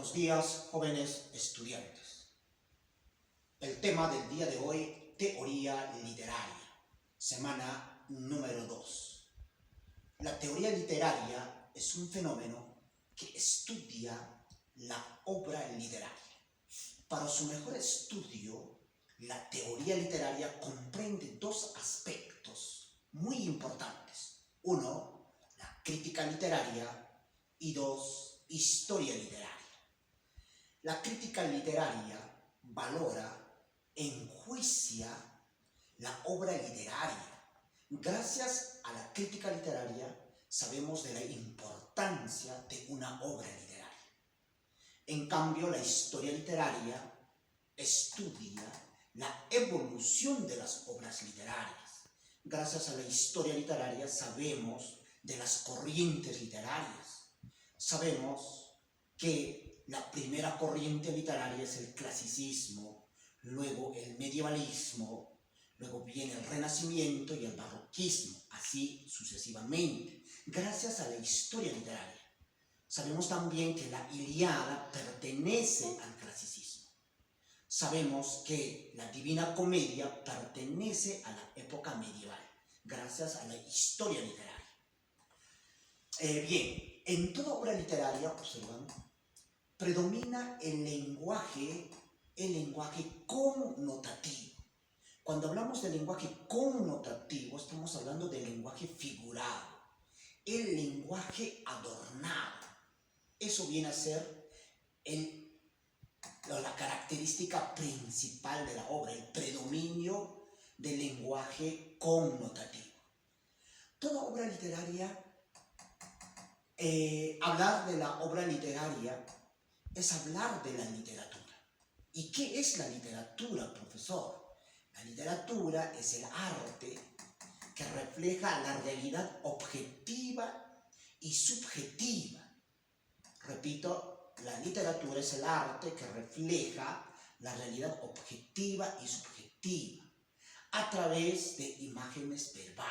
Buenos días, jóvenes estudiantes. El tema del día de hoy, teoría literaria, semana número 2. La teoría literaria es un fenómeno que estudia la obra literaria. Para su mejor estudio, la teoría literaria comprende dos aspectos muy importantes. Uno, la crítica literaria y dos, historia literaria. La crítica literaria valora, enjuicia la obra literaria. Gracias a la crítica literaria sabemos de la importancia de una obra literaria. En cambio, la historia literaria estudia la evolución de las obras literarias. Gracias a la historia literaria sabemos de las corrientes literarias. Sabemos que la primera corriente literaria es el clasicismo, luego el medievalismo, luego viene el renacimiento y el barroquismo, así sucesivamente. Gracias a la historia literaria. Sabemos también que la Ilíada pertenece al clasicismo. Sabemos que la Divina Comedia pertenece a la época medieval, gracias a la historia literaria. Bien, en toda obra literaria, observan, predomina el lenguaje connotativo. Cuando hablamos del lenguaje connotativo, estamos hablando del lenguaje figurado, el lenguaje adornado. Eso viene a ser la característica principal de la obra, el predominio del lenguaje connotativo. Toda obra literaria, hablar de la obra literaria es hablar de la literatura. ¿Y qué es la literatura, profesor? La literatura es el arte que refleja la realidad objetiva y subjetiva. Repito, la literatura es el arte que refleja la realidad objetiva y subjetiva a través de imágenes verbales.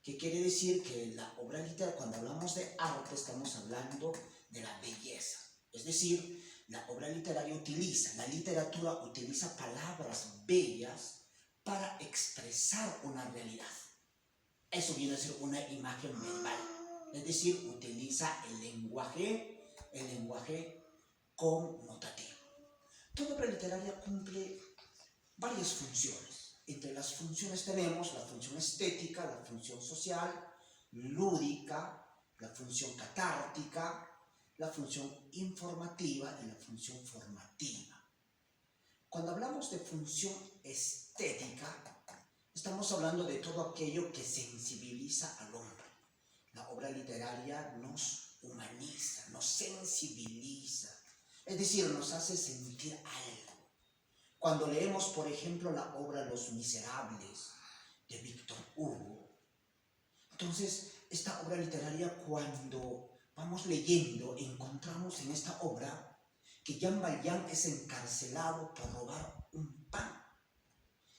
¿Qué quiere decir? Que la obra literaria, cuando hablamos de arte, estamos hablando de la belleza. Es decir, la obra literaria la literatura utiliza palabras bellas para expresar una realidad. Eso viene a ser una imagen verbal. Es decir, utiliza el lenguaje connotativo. Toda obra literaria cumple varias funciones. Entre las funciones tenemos la función estética, la función social, lúdica, la función catártica, la función informativa y la función formativa. Cuando hablamos de función estética, estamos hablando de todo aquello que sensibiliza al hombre. La obra literaria nos humaniza, nos sensibiliza, es decir, nos hace sentir algo. Cuando leemos, por ejemplo, la obra Los Miserables de Víctor Hugo, entonces esta obra literaria, cuando vamos leyendo, encontramos en esta obra que Jean Valjean es encarcelado por robar un pan.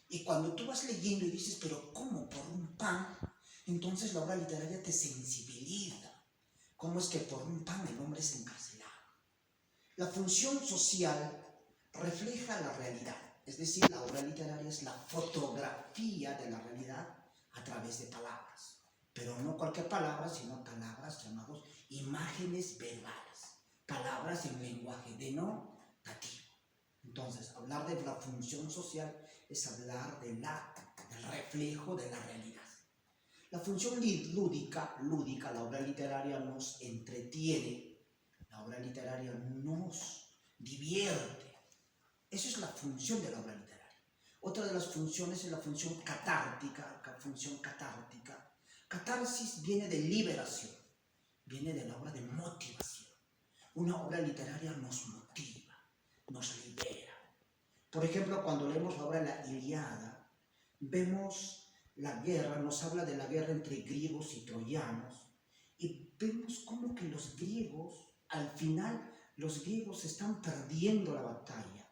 Y cuando tú vas leyendo y dices, pero ¿cómo por un pan? Entonces la obra literaria te sensibiliza. ¿Cómo es que por un pan el hombre es encarcelado? La función social refleja la realidad. Es decir, la obra literaria es la fotografía de la realidad a través de palabras. Pero no cualquier palabra, sino palabras llamadas imágenes verbales. Palabras en lenguaje denotativo. Entonces, hablar de la función social es hablar del reflejo de la realidad. La función lúdica, la obra literaria nos entretiene, la obra literaria nos divierte. Esa es la función de la obra literaria. Otra de las funciones es la función catártica. Catarsis viene de liberación, viene de la obra de motivación. Una obra literaria nos motiva, nos libera. Por ejemplo, cuando leemos la obra de la Ilíada, vemos la guerra, nos habla de la guerra entre griegos y troyanos, y vemos cómo que los griegos, al final, los griegos están perdiendo la batalla.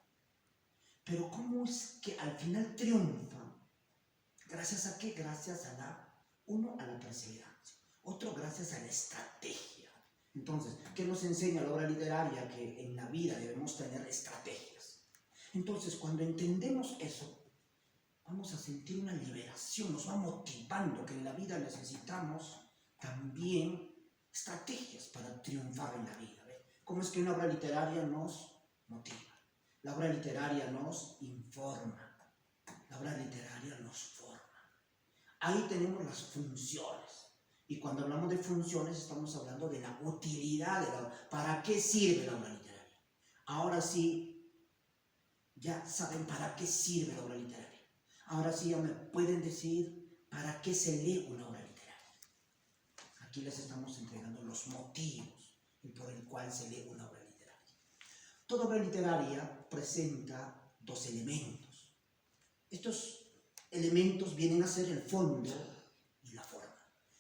Pero cómo es que al final triunfan. ¿Gracias a qué? Gracias a la perseverancia. Otro, gracias a la estrategia. Entonces, ¿qué nos enseña la obra literaria? Que en la vida debemos tener estrategias. Entonces, cuando entendemos eso, vamos a sentir una liberación, nos va motivando que en la vida necesitamos también estrategias para triunfar en la vida. ¿Ve? ¿Cómo es que una obra literaria nos motiva? La obra literaria nos informa, la obra literaria nos forma. Ahí tenemos las funciones. Y cuando hablamos de funciones estamos hablando de la utilidad de la obra. ¿Para qué sirve la obra literaria? Ahora sí, ya saben para qué sirve la obra literaria. Ahora sí ya me pueden decir para qué se lee una obra literaria. Aquí les estamos entregando los motivos por el cual se lee una obra literaria. Toda obra literaria presenta dos elementos. Estos elementos vienen a ser el fondo y la forma.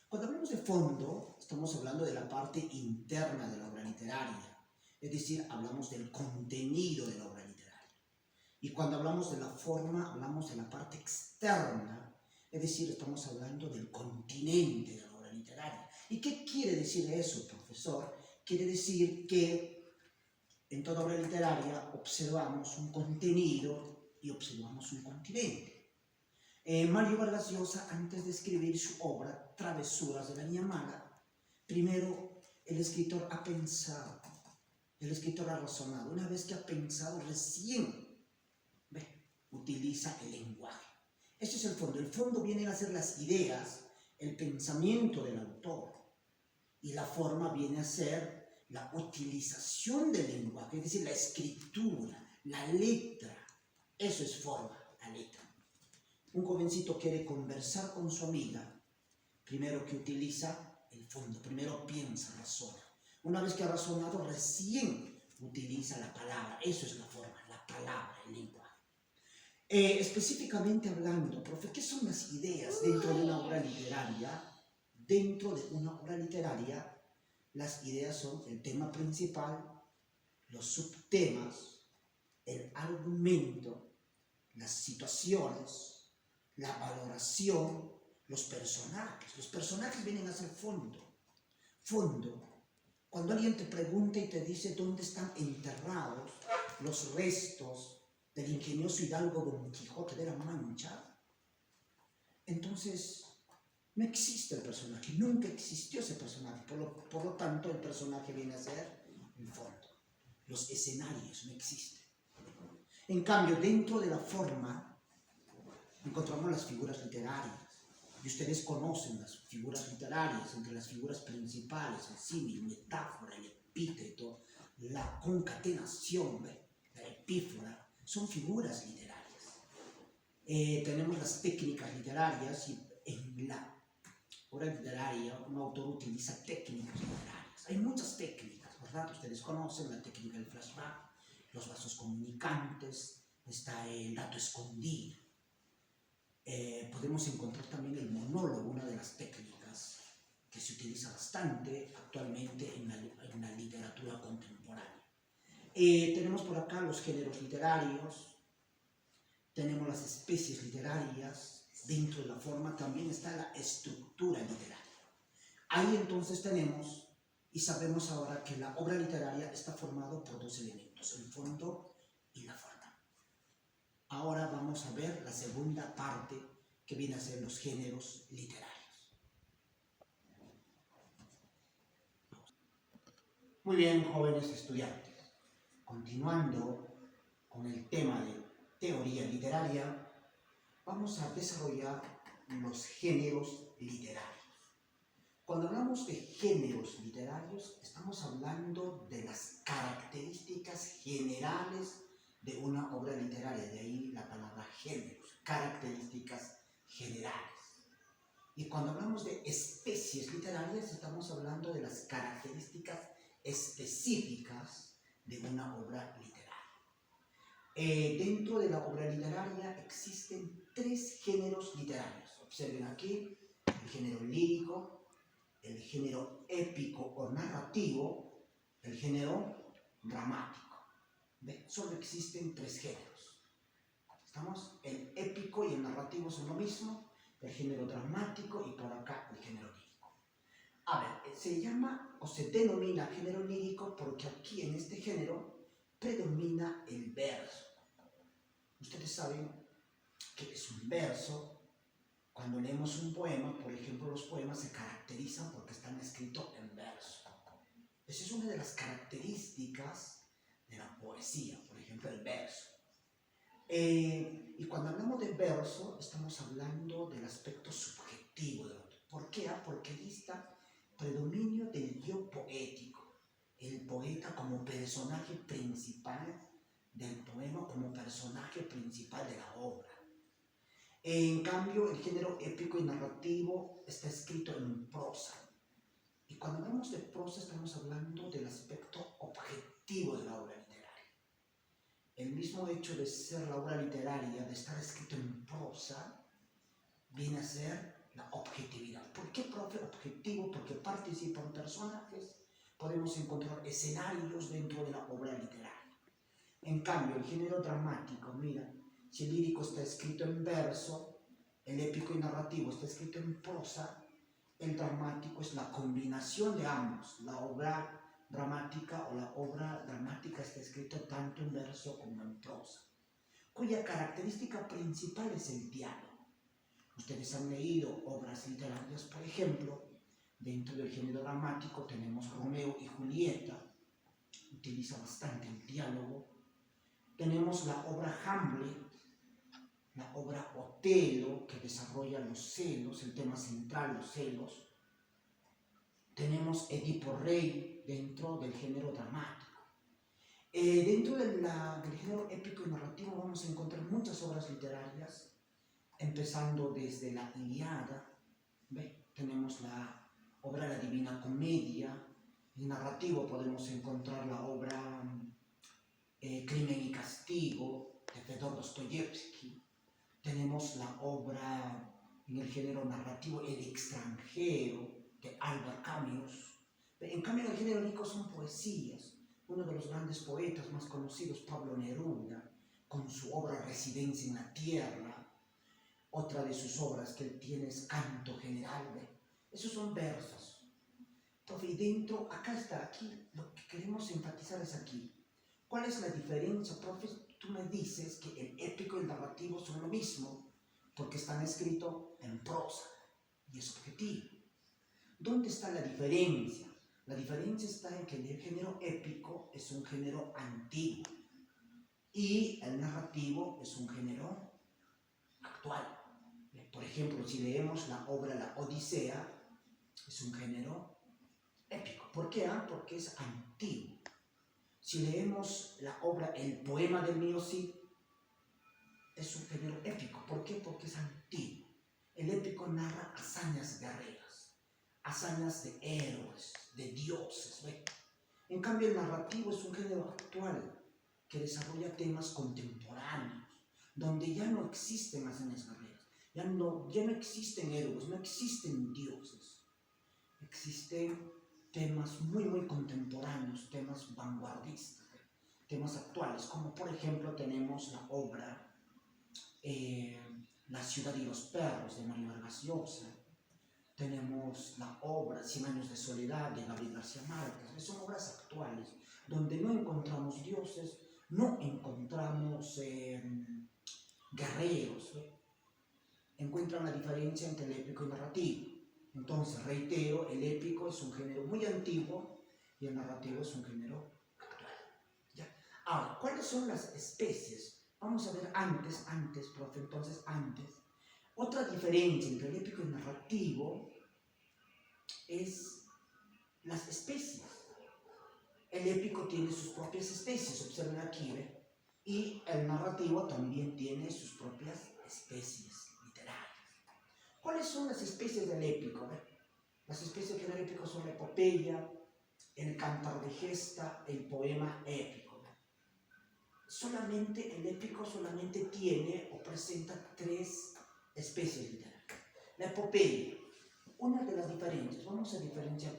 Cuando hablamos de fondo, estamos hablando de la parte interna de la obra literaria, es decir, hablamos del contenido de la obra literaria. Y cuando hablamos de la forma, hablamos de la parte externa, es decir, estamos hablando del continente de la obra literaria. ¿Y qué quiere decir eso, profesor? Quiere decir que en toda obra literaria observamos un contenido y observamos un continente. Mario Vargas Llosa, antes de escribir su obra Travesuras de la Niña Mala, primero el escritor ha pensado, el escritor ha razonado. Una vez que ha pensado, recién utiliza el lenguaje. Este es el fondo. El fondo vienen a ser las ideas, el pensamiento del autor. Y la forma viene a ser la utilización del lenguaje, es decir, la escritura, la letra. Eso es forma, la letra. Un jovencito quiere conversar con su amiga, primero que utiliza el fondo, primero piensa, razona. Una vez que ha razonado, recién utiliza la palabra. Eso es la forma, la palabra, el lenguaje. Específicamente hablando, profe, ¿qué son las ideas dentro de una obra literaria? Dentro de una obra literaria, las ideas son el tema principal, los subtemas, el argumento, las situaciones, la valoración, los personajes. Los personajes vienen a ser fondo. Fondo. Cuando alguien te pregunta y te dice dónde están enterrados los restos del ingenioso hidalgo Don Quijote de la Mancha, entonces no existe el personaje, nunca existió ese personaje, por lo tanto el personaje viene a ser el fondo. Los escenarios no existen. En cambio, dentro de la forma encontramos las figuras literarias, y ustedes conocen las figuras literarias, entre las figuras principales, el símil, metáfora, el epíteto, la concatenación, la epífora. Son figuras literarias. Tenemos las técnicas literarias y en la obra literaria un autor utiliza técnicas literarias. Hay muchas técnicas, ¿verdad? Ustedes conocen la técnica del flashback, los vasos comunicantes, está el dato escondido. Podemos encontrar también el monólogo, una de las técnicas que se utiliza bastante actualmente en la literatura contemporánea. Tenemos por acá los géneros literarios, tenemos las especies literarias, dentro de la forma también está la estructura literaria. Ahí entonces tenemos y sabemos ahora que la obra literaria está formada por dos elementos, el fondo y la forma. Ahora vamos a ver la segunda parte que viene a ser los géneros literarios. Muy bien, jóvenes estudiantes. Continuando con el tema de teoría literaria, vamos a desarrollar los géneros literarios. Cuando hablamos de géneros literarios, estamos hablando de las características generales de una obra literaria, de ahí la palabra géneros, características generales. Y cuando hablamos de especies literarias, estamos hablando de las características específicas de una obra literaria. Dentro de la obra literaria existen tres géneros literarios. Observen aquí el género lírico, el género épico o narrativo, el género dramático. ¿Ve? Solo existen tres géneros. ¿Estamos? El épico y el narrativo son lo mismo, el género dramático y por acá el género lírico. A ver, se llama o se denomina género lírico porque aquí en este género predomina el verso. Ustedes saben que es un verso. Cuando leemos un poema, por ejemplo, los poemas se caracterizan porque están escritos en verso. Esa es una de las características de la poesía, por ejemplo, el verso. Y cuando hablamos de verso, estamos hablando del aspecto subjetivo del otro. ¿Por qué? Porque ahí está predominio del yo poético, el poeta como personaje principal del poema, como personaje principal de la obra. En cambio, el género épico y narrativo está escrito en prosa. Y cuando hablamos de prosa, estamos hablando del aspecto objetivo de la obra literaria. El mismo hecho de ser la obra literaria, de estar escrito en prosa, viene a ser la objetividad. ¿Por qué, profe, objetivo? Porque participan personajes, podemos encontrar escenarios dentro de la obra literaria. En cambio, el género dramático, mira, si el lírico está escrito en verso, el épico y narrativo está escrito en prosa, el dramático es la combinación de ambos. La obra dramática o la obra dramática está escrita tanto en verso como en prosa, cuya característica principal es el diálogo. Ustedes han leído obras literarias, por ejemplo, dentro del género dramático tenemos Romeo y Julieta, utiliza bastante el diálogo. Tenemos la obra Hamlet, la obra Otelo, que desarrolla los celos, el tema central, los celos. Tenemos Edipo Rey dentro del género dramático. Dentro del género épico y narrativo vamos a encontrar muchas obras literarias, empezando desde la Ilíada. Tenemos la obra La Divina Comedia. En narrativo podemos encontrar la obra Crimen y Castigo de Fedor Dostoyevsky. Tenemos la obra en el género narrativo El extranjero de Albert Camus. En cambio, en el género lírico son poesías. Uno de los grandes poetas más conocidos, Pablo Neruda, con su obra Residencia en la Tierra. Otra de sus obras que él tiene es Canto General. Esos son versos. Entonces, y dentro, acá está, aquí, lo que queremos enfatizar es aquí. ¿Cuál es la diferencia, profe? Tú me dices que el épico y el narrativo son lo mismo porque están escritos en prosa y es objetivo. ¿Dónde está la diferencia? La diferencia está en que el género épico es un género antiguo y el narrativo es un género actual. Por ejemplo, si leemos la obra La Odisea, es un género épico. ¿Por qué? Porque es antiguo. Si leemos la obra El poema del mío Cid, es un género épico. ¿Por qué? Porque es antiguo. El épico narra hazañas guerreras, hazañas de héroes, de dioses. ¿Ve? En cambio, el narrativo es un género actual que desarrolla temas contemporáneos, donde ya no existen hazañas guerreras, ya no existen héroes, no existen dioses. Existen temas muy, muy contemporáneos, temas vanguardistas, temas actuales, como por ejemplo tenemos la obra La ciudad y los perros de Mario Vargas Llosa, tenemos la obra 100 años de soledad de Gabriel García Márquez. Son obras actuales, donde no encontramos dioses, no encontramos guerreros. Encuentran la diferencia entre el épico y el narrativo. Entonces, reitero, el épico es un género muy antiguo y el narrativo es un género actual. ¿Ya? Ahora, ¿cuáles son las especies? Vamos a ver antes, profe, entonces antes. Otra diferencia entre el épico y el narrativo es las especies. El épico tiene sus propias especies, observen aquí, ¿ve? Y el narrativo también tiene sus propias especies literarias. ¿Cuáles son las especies del épico? Las especies del épico son la epopeya, el cantar de gesta, el poema épico. Solamente el épico solamente tiene o presenta 3 especies literarias. La epopeya, una de las diferencias, vamos a diferenciar,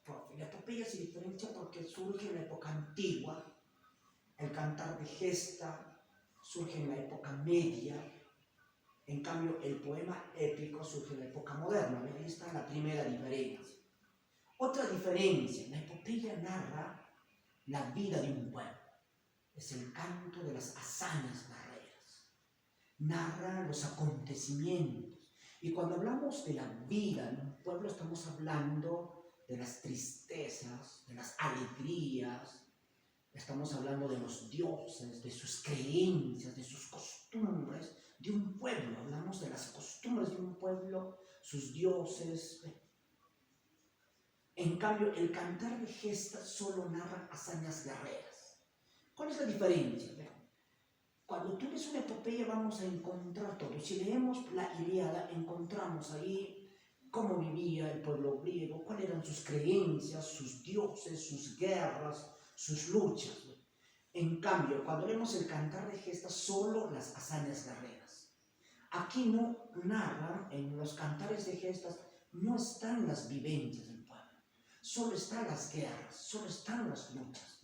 profe. La epopeya se diferencia porque surge en la época antigua, el cantar de gesta surge en la época media. En cambio, el poema épico surge en la época moderna. Ahí está la primera diferencia. Otra diferencia, la epopeya narra la vida de un pueblo. Es el canto de las hazañas guerreras. Narra los acontecimientos. Y cuando hablamos de la vida de un pueblo, estamos hablando de las tristezas, de las alegrías. Estamos hablando de los dioses, de sus creencias, de sus costumbres de un pueblo. Hablamos de las costumbres de un pueblo, sus dioses. En cambio, el cantar de gestas solo narra hazañas guerreras. ¿Cuál es la diferencia? Cuando tú lees una epopeya vamos a encontrar todo. Si leemos la Ilíada, encontramos ahí cómo vivía el pueblo griego, cuáles eran sus creencias, sus dioses, sus guerras, sus luchas. En cambio, cuando leemos el cantar de gestas, solo las hazañas guerreras. Aquí no narran, en los cantares de gestas, no están las vivencias del pueblo. Solo están las guerras, solo están las luchas.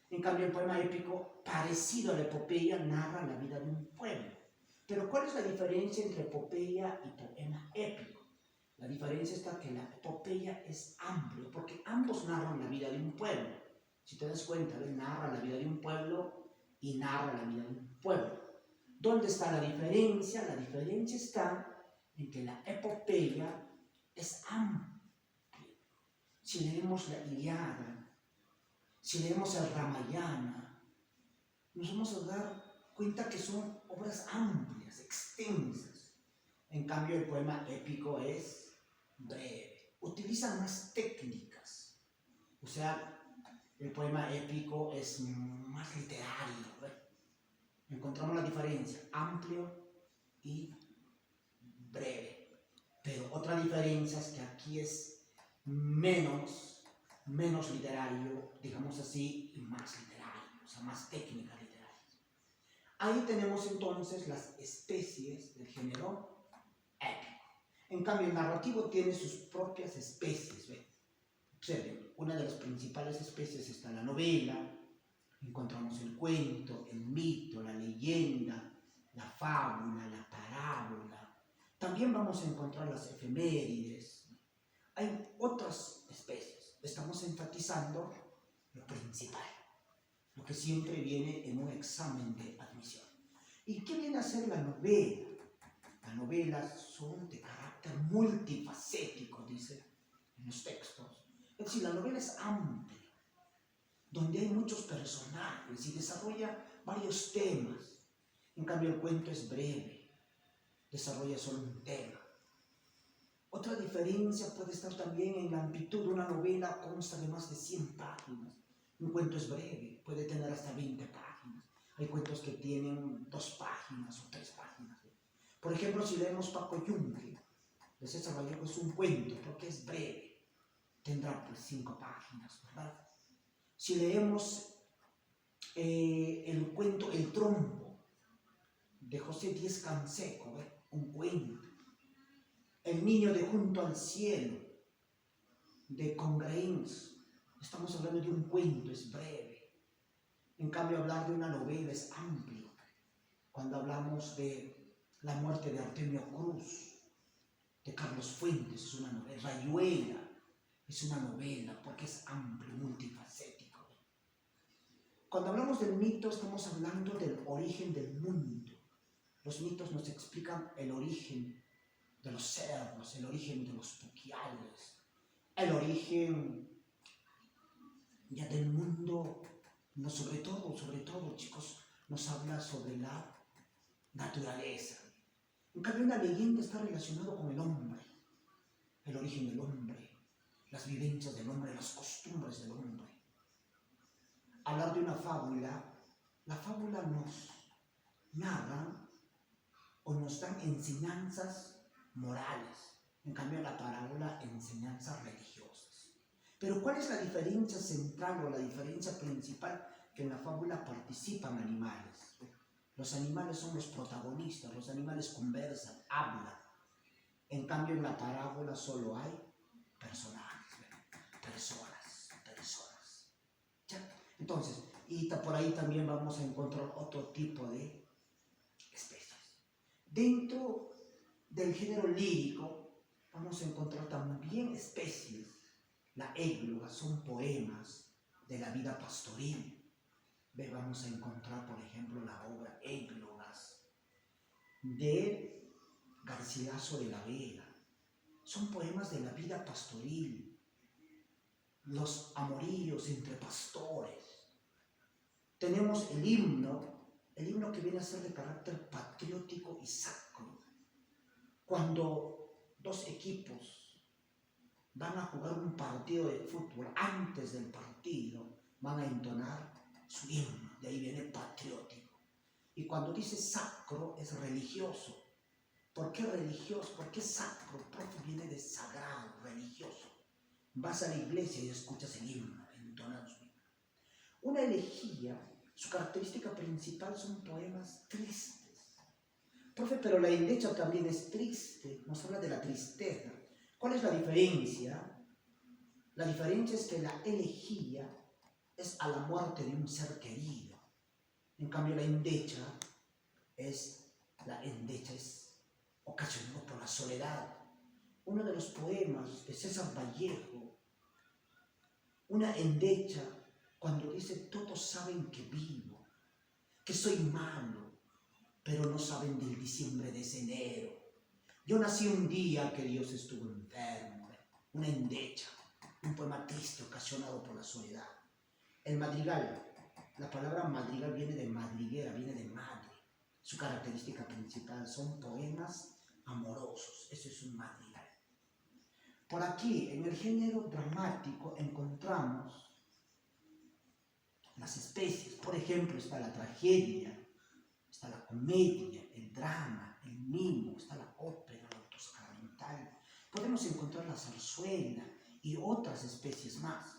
En cambio, el poema épico, parecido a la epopeya, narra la vida de un pueblo. Pero ¿cuál es la diferencia entre epopeya y poema épico? La diferencia está que la epopeya es amplio, porque ambos narran la vida de un pueblo. Si te das cuenta, narra la vida de un pueblo y narra la vida de un pueblo. ¿Dónde está la diferencia? La diferencia está en que la epopeya es amplia. Si leemos la Ilíada, si leemos el Ramayana, nos vamos a dar cuenta que son obras amplias, extensas. En cambio, el poema épico es breve. Utiliza más técnicas. O sea, el poema épico es más literario. Encontramos la diferencia, amplio y breve. Pero otra diferencia es que aquí es menos literario, digamos así, y más literario, o sea, más técnica literaria. Ahí tenemos entonces las especies del género épico. En cambio, el narrativo tiene sus propias especies. Observen, una de las principales especies está la novela. Encontramos el cuento, el mito, la leyenda, la fábula, la parábola. También vamos a encontrar las efemérides. Hay otras especies. Estamos enfatizando lo principal, lo que siempre viene en un examen de admisión. ¿Y qué viene a ser la novela? Las novelas son de carácter multifacético, dice en los textos. Es decir, la novela es amplia, donde hay muchos personajes y desarrolla varios temas. En cambio, el cuento es breve, desarrolla solo un tema. Otra diferencia puede estar también en la amplitud. Una novela consta de más de 100 páginas. Un cuento es breve, puede tener hasta 20 páginas. Hay cuentos que tienen 2 páginas o 3 páginas. Por ejemplo, si leemos Paco Yunque, de César Vallejo, es un cuento porque es breve. Tendrá pues 5 páginas, ¿verdad? Si leemos el cuento El Trompo, de José Díez Canseco, un cuento. El niño de Junto al Cielo, de Congrains, estamos hablando de un cuento, es breve. En cambio, hablar de una novela es amplio. Cuando hablamos de La muerte de Artemio Cruz, de Carlos Fuentes, es una novela. Rayuela es una novela porque es amplio, multifacético. Cuando hablamos del mito, estamos hablando del origen del mundo. Los mitos nos explican el origen de los cerdos, el origen de los puquiales, el origen ya del mundo, no, sobre todo, chicos, nos habla sobre la naturaleza. En cambio, una leyenda está relacionada con el hombre, el origen del hombre, las vivencias del hombre, las costumbres del hombre. Hablar de una fábula, la fábula nos narra o nos dan enseñanzas morales. En cambio, la parábola, enseñanzas religiosas. Pero ¿cuál es la diferencia central o la diferencia principal? Que en la fábula participan animales. Los animales son los protagonistas, los animales conversan, hablan. En cambio, en la parábola solo hay personajes, personas. ¿Ya? Entonces, y por ahí también vamos a encontrar otro tipo de especies. Dentro del género lírico vamos a encontrar también especies. La égloga son poemas de la vida pastoril. Vamos a encontrar, por ejemplo, la obra Églogas de Garcilaso de la Vega. Son poemas de la vida pastoril, los amoríos entre pastores. Tenemos el himno que viene a ser de carácter patriótico y sacro. Cuando dos equipos van a jugar un partido de fútbol, antes del partido van a entonar su himno, de ahí viene patriótico. Y cuando dice sacro es religioso. ¿Por qué religioso? ¿Por qué sacro? Porque viene de sagrado, religioso. Vas a la iglesia y escuchas el himno, entonan su himno. Una elegía, su característica principal son poemas tristes. Profe, pero la endecha también es triste, nos habla de la tristeza. ¿Cuál es la diferencia? La diferencia es que la elegía es a la muerte de un ser querido. En cambio, la endecha es ocasionado por la soledad. Uno de los poemas de César Vallejo, una endecha, cuando dice: todos saben que vivo, que soy malo, pero no saben del diciembre de ese enero. Yo nací un día que Dios estuvo enfermo. Una endecha, un poema triste ocasionado por la soledad. El madrigal, la palabra madrigal viene de madriguera, viene de madre. Su característica principal son poemas amorosos. Eso es un madrigal. Por aquí, en el género dramático, encontramos las especies. Por ejemplo, está la tragedia, está la comedia, el drama, el mimo, está la ópera, la autosacramental. Podemos encontrar la zarzuela y otras especies más.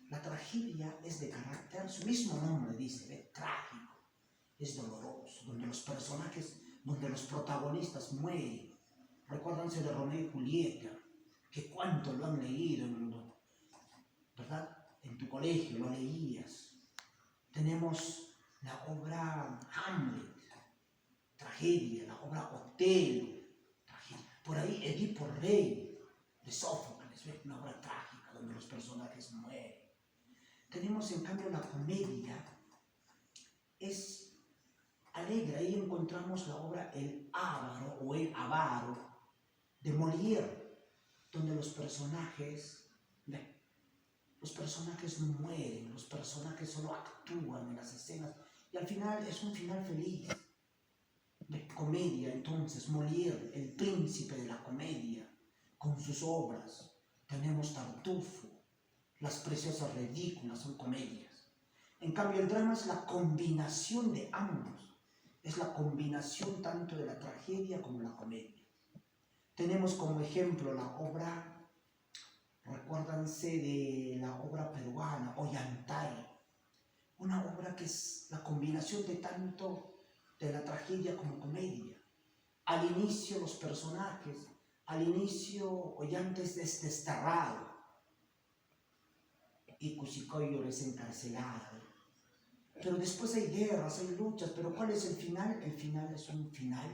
La tragedia es de carácter, su mismo nombre dice, trágico, es doloroso, donde los protagonistas mueren. Recuérdense de Romeo y Julieta, que cuánto lo han leído, ¿verdad? En tu colegio lo leías. Tenemos la obra Hamlet, tragedia, la obra Otelo, tragedia. Por ahí Edipo Rey, de Sófocles, una obra trágica donde los personajes mueren. Tenemos en cambio la comedia, es alegre. Ahí encontramos la obra El Avaro o El Avaro de Molière, donde los personajes no mueren, los personajes solo actúan en las escenas y al final es un final feliz. De comedia, entonces, Molière, el príncipe de la comedia, con sus obras. Tenemos Tartufo, Las preciosas ridículas, son comedias. En cambio, el drama es la combinación de ambos. Es la combinación tanto de la tragedia como la comedia. Tenemos como ejemplo la obra, recuérdense de la obra peruana, Ollantay. Una obra que es la combinación de tanto de la tragedia como comedia. Al inicio los personajes, Ollanta es desterrado y Cusicoyo es encarcelado. Pero después hay guerras, hay luchas, pero ¿cuál es el final? El final es un final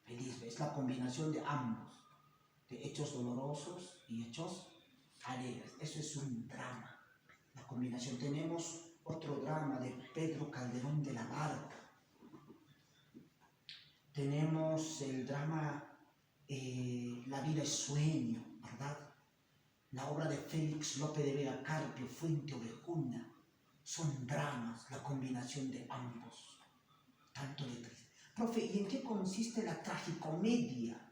feliz, es la combinación de ambos, de hechos dolorosos y hechos alegres. Eso es un drama, la combinación. Tenemos otro drama de Pedro Calderón de la Barca. Tenemos el drama La vida es sueño, ¿verdad? La obra de Félix Lope de Vega Carpio, Fuente Ovejuna. Son dramas, la combinación de ambos, tanto de triste. Profe, ¿y en qué consiste la tragicomedia?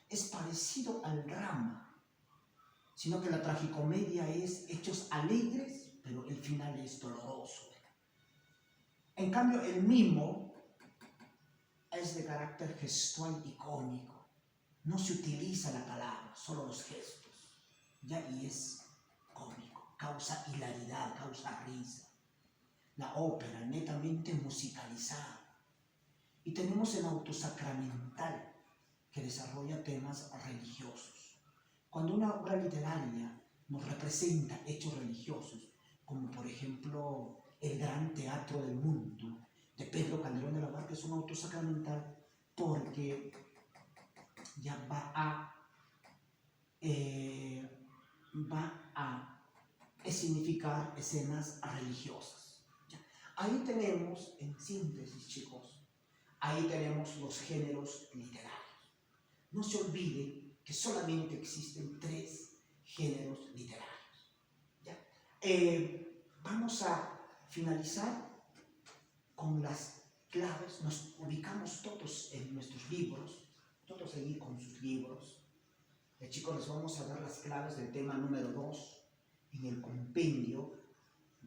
Es parecido al drama, sino que la tragicomedia es hechos alegres, pero el final es doloroso. En cambio, el mimo es de carácter gestual y cómico. No se utiliza la palabra, solo los gestos. Y es cómico, causa hilaridad, causa risa. La ópera, netamente musicalizada. Y tenemos el autosacramental, que desarrolla temas religiosos. Cuando una obra literaria nos representa hechos religiosos, como por ejemplo El Gran Teatro del Mundo, de Pedro Calderón de la Barca, es un autosacramental porque ya va a es significar escenas religiosas. Ahí tenemos, en síntesis, chicos, ahí tenemos los géneros literarios. No se olviden que solamente existen 3 géneros literarios. ¿Ya? Vamos a finalizar con las claves. Nos ubicamos todos en nuestros libros, todos allí con sus libros. Chicos, les vamos a dar las claves del tema número 2 en el compendio,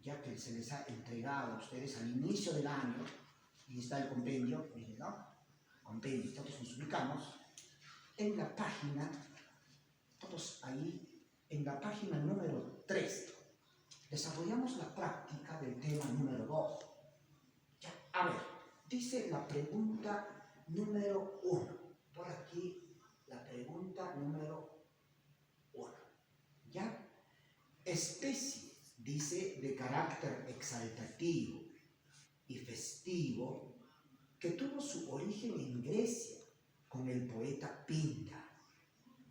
ya que se les ha entregado a ustedes al inicio del año, y está el compendio, miren, ¿no? Compendio, todos nos ubicamos en la página, todos ahí, en la página número 3. Desarrollamos la práctica del tema número 2. Ya, a ver, dice la pregunta número 1, por aquí, la pregunta número 1, ¿ya? Especies, dice, de carácter exaltativo y festivo, que tuvo su origen en Grecia con el poeta Píndaro,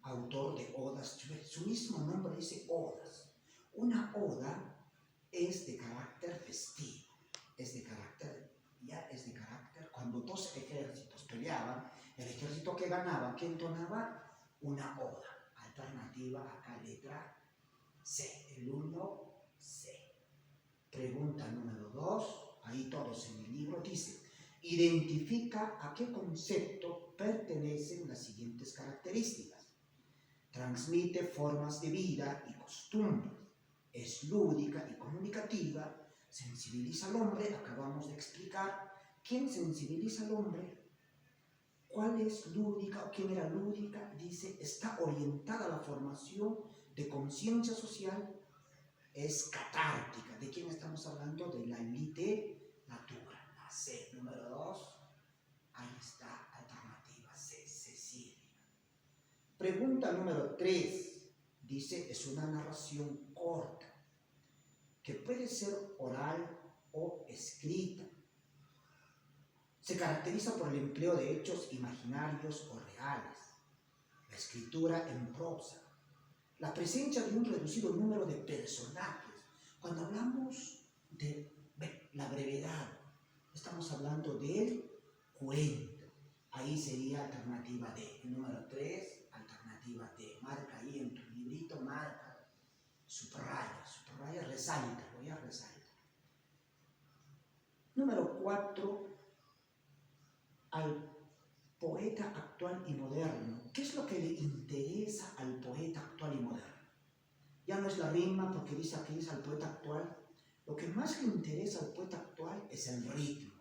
autor de odas. Su mismo nombre dice odas. Una oda es de carácter festivo, es de carácter, cuando 2 ejércitos peleaban, el ejército que ganaba, que entonaba una oda. Alternativa acá, letra C, el 1, C. Pregunta número 2, ahí todos en el libro, dice: identifica a qué concepto pertenecen las siguientes características. Transmite formas de vida y costumbres, es lúdica y comunicativa, sensibiliza al hombre. Acabamos de explicar quién sensibiliza al hombre, cuál es lúdica o quién era lúdica. Dice, está orientada a la formación de conciencia social, es catártica. ¿De quién estamos hablando? De la literatura. La C, número 2, ahí está, alternativa C, Cecilia. Pregunta número 3, dice, es una narración corta, que puede ser oral o escrita. Se caracteriza por el empleo de hechos imaginarios o reales, la escritura en prosa, la presencia de un reducido número de personajes. Cuando hablamos de la brevedad, estamos hablando del cuento. Ahí sería alternativa D. El número 3, alternativa D. Marca ahí en tu librito, marca, subraya, resalta, voy a resaltar. Número 4, al poeta actual y moderno. ¿Qué es lo que le interesa al poeta actual y moderno? Ya no es la rima, porque dice aquí es al poeta actual. Lo que más le interesa al poeta actual es el ritmo.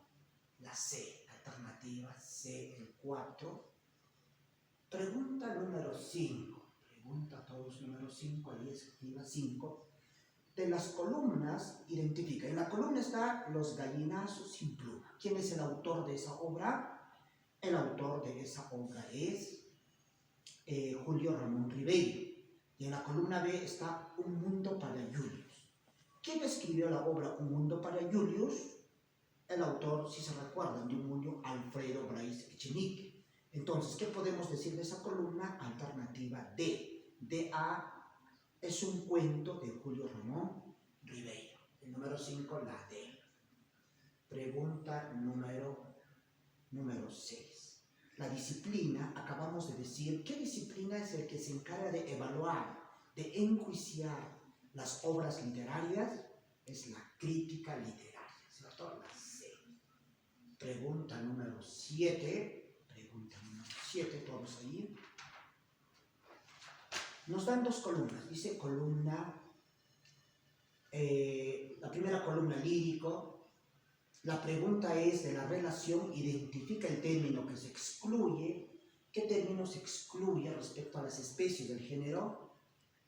La C, alternativa C, el 4. Pregunta número 5. Pregunta a todos número 5, ahí escriba 5. De las columnas, identifica. En la columna está Los gallinazos sin pluma. ¿Quién es el autor de esa obra? El autor de esa obra es Julio Ramón Ribeiro. Y en la columna B está Un mundo para Julius. ¿Quién escribió la obra Un mundo para Julius? El autor, si se recuerdan, de Un mundo, Alfredo Bryce Echenique. Entonces, ¿qué podemos decir de esa columna? Alternativa D. DA es un cuento de Julio Ramón Ribeiro. El número 5, la D. Pregunta número 6. La disciplina, acabamos de decir, ¿qué disciplina es el que se encarga de evaluar, de enjuiciar las obras literarias? Es la crítica literaria, ¿cierto? La C. Pregunta número 7, todos ahí. Nos dan 2 columnas, dice columna, la primera columna lírico. La pregunta es de la relación, identifica el término que se excluye. ¿Qué término se excluye respecto a las especies del género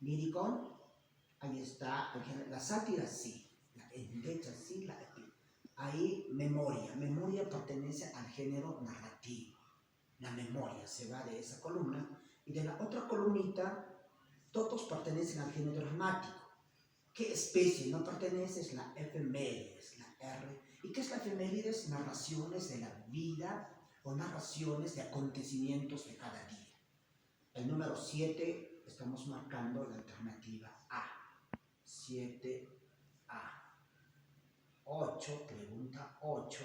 lírico? Ahí está, la sátira sí, la endecha sí, ahí memoria pertenece al género narrativo. La memoria se va de esa columna. Y de la otra columnita, todos pertenecen al género dramático. ¿Qué especie no pertenece? Es la efemérides, la R. ¿Y qué es la efemérides? Narraciones de la vida o narraciones de acontecimientos de cada día. El número 7, estamos marcando la alternativa A. 7A. 8, pregunta 8.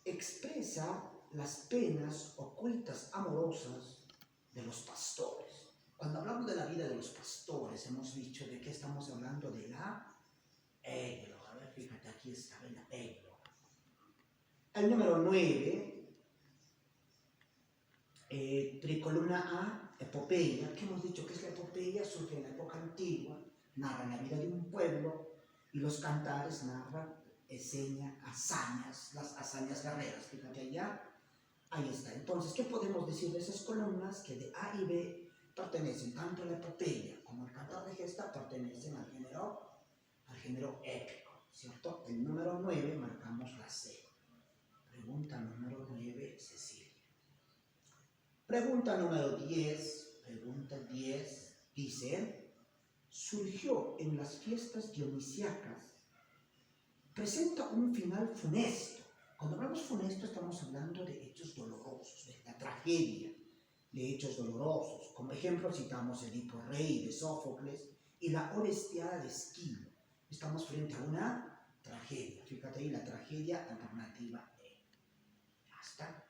Expresa las penas ocultas amorosas de los pastores. Cuando hablamos de la vida de los pastores, hemos dicho de que estamos hablando de la égloga. A ver, fíjate, aquí está la égloga. El número 9, tricolumna A, epopeya. ¿Qué hemos dicho que es la epopeya? Surge en la época antigua, narra la vida de un pueblo, y los cantares narran hazañas, las hazañas guerreras. Fíjate allá, ahí está. Entonces, ¿qué podemos decir de esas columnas? Que de A y B pertenecen tanto a la epopeya como al cantar de gesta, pertenecen al género épico, ¿cierto? El número 9 marcamos la C. Pregunta número 9, Cecilia. Pregunta número 10, pregunta 10, dice: surgió en las fiestas dionisíacas, presenta un final funesto. Cuando hablamos funesto estamos hablando de hechos dolorosos, de la tragedia, de hechos dolorosos. Como ejemplo citamos Edipo Rey de Sófocles y la Orestiada de Esquilo. Estamos frente a una tragedia. Fíjate ahí, la tragedia alternativa E. Ya está.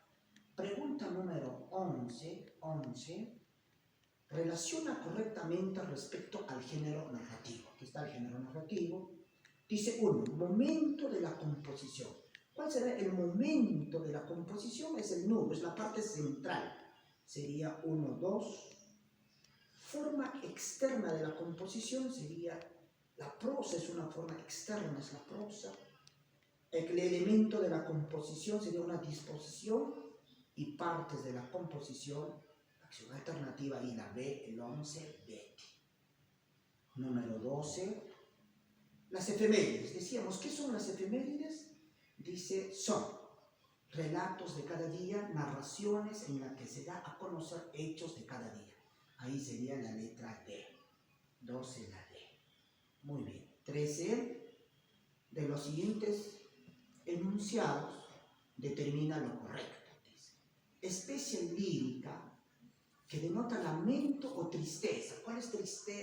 Pregunta número 11. Relaciona correctamente respecto al género narrativo. Aquí está el género narrativo. Dice 1, momento de la composición. ¿Cuál será el momento de la composición? Es el nudo, es la parte central. Sería 1, 2. Forma externa de la composición sería la prosa, es una forma externa, es la prosa. El elemento de la composición sería una disposición y partes de la composición, acción alternativa, y la B, el 11, Betty. Número 12. Las efemérides. Decíamos, ¿qué son las efemérides? Dice, son relatos de cada día, narraciones en las que se da a conocer hechos de cada día. Ahí sería la letra D. 12, la D. Muy bien. 13. De los siguientes enunciados determina lo correcto. Dice, especie lírica que denota lamento o tristeza. ¿Cuál es tristeza?